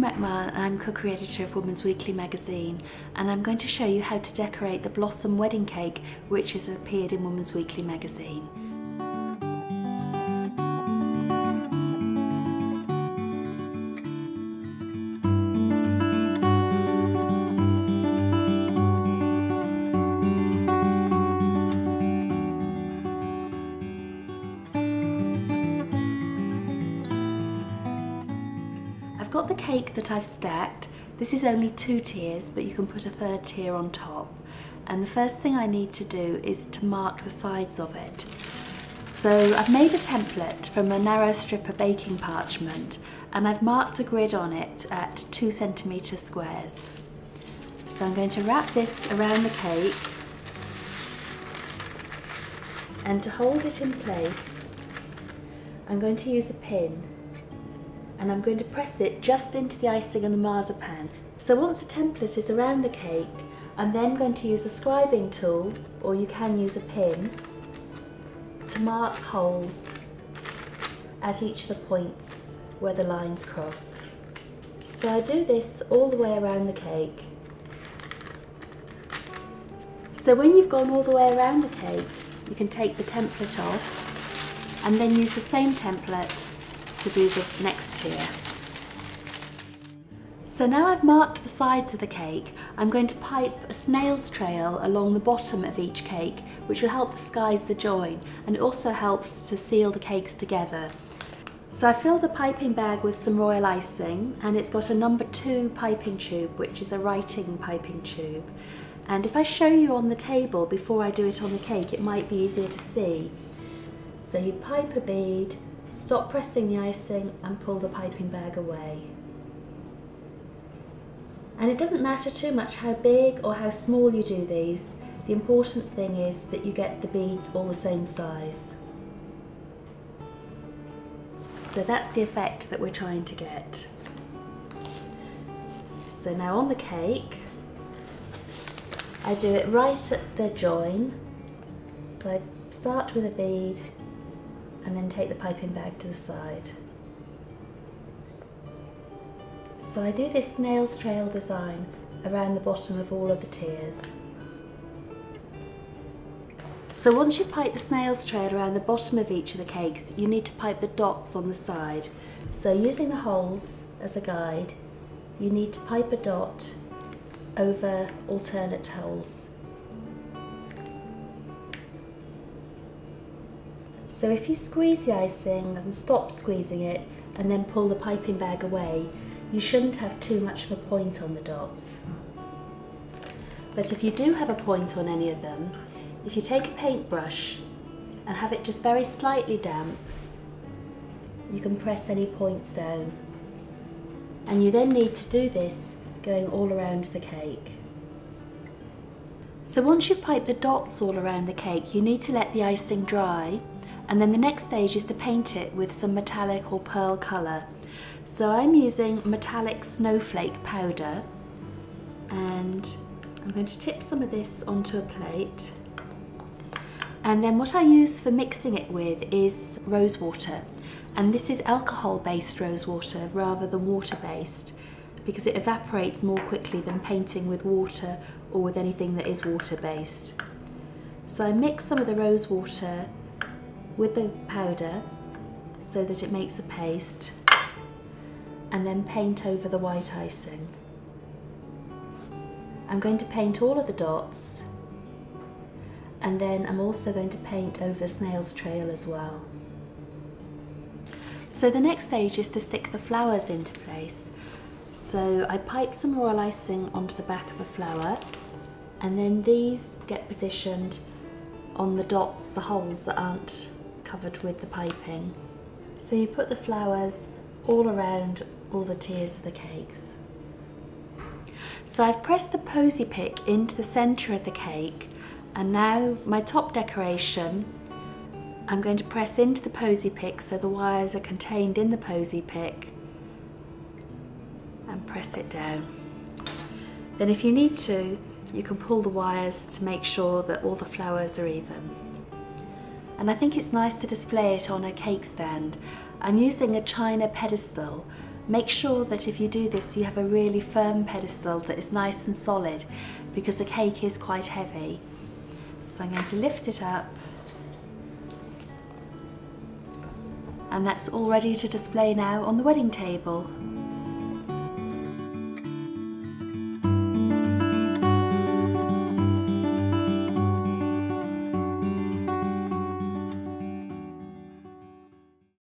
McMahon and I'm Cookery Editor of Women's Weekly magazine, and I'm going to show you how to decorate the Blossom wedding cake which has appeared in Women's Weekly magazine. I've got the cake that I've stacked. This is only 2 tiers, but you can put a 3rd tier on top. And the first thing I need to do is to mark the sides of it. So I've made a template from a narrow strip of baking parchment, and I've marked a grid on it at 2 centimetre squares. So I'm going to wrap this around the cake, and to hold it in place, I'm going to use a pin. And I'm going to press it just into the icing and the marzipan. So once the template is around the cake, I'm then going to use a scribing tool, or you can use a pin, to mark holes at each of the points where the lines cross. So I do this all the way around the cake. So when you've gone all the way around the cake, you can take the template off and then use the same template to do the next tier. So now I've marked the sides of the cake, I'm going to pipe a snail's trail along the bottom of each cake, which will help disguise the join, and it also helps to seal the cakes together. So I filled the piping bag with some royal icing, and it's got a number 2 piping tube, which is a writing piping tube. And if I show you on the table before I do it on the cake, it might be easier to see. So you pipe a bead, stop pressing the icing and pull the piping bag away. And it doesn't matter too much how big or how small you do these. The important thing is that you get the beads all the same size. So that's the effect that we're trying to get. So now on the cake, I do it right at the join. So I start with a bead and then take the piping bag to the side. So I do this snail's trail design around the bottom of all of the tiers. So once you've piped the snail's trail around the bottom of each of the cakes, you need to pipe the dots on the side. So using the holes as a guide, you need to pipe a dot over alternate holes. So if you squeeze the icing and stop squeezing it and then pull the piping bag away, you shouldn't have too much of a point on the dots. But if you do have a point on any of them, if you take a paintbrush and have it just very slightly damp, you can press any points down. And you then need to do this going all around the cake. So once you've piped the dots all around the cake, you need to let the icing dry. And then the next stage is to paint it with some metallic or pearl colour. So I'm using metallic snowflake powder, and I'm going to tip some of this onto a plate. And then what I use for mixing it with is rose water. And this is alcohol-based rose water rather than water-based, because it evaporates more quickly than painting with water or with anything that is water-based. So I mix some of the rose water with the powder so that it makes a paste, and then paint over the white icing. I'm going to paint all of the dots, and then I'm also going to paint over the snail's trail as well. So the next stage is to stick the flowers into place. So I pipe some royal icing onto the back of a flower, and then these get positioned on the dots, the holes that aren't covered with the piping. So you put the flowers all around all the tiers of the cakes. So I've pressed the posy pick into the centre of the cake, and now my top decoration, I'm going to press into the posy pick so the wires are contained in the posy pick, and press it down. Then if you need to, you can pull the wires to make sure that all the flowers are even. And I think it's nice to display it on a cake stand. I'm using a china pedestal, Make sure that if you do this you have a really firm pedestal that is nice and solid, because the cake is quite heavy. So I'm going to lift it up, and that's all ready to display now on the wedding table.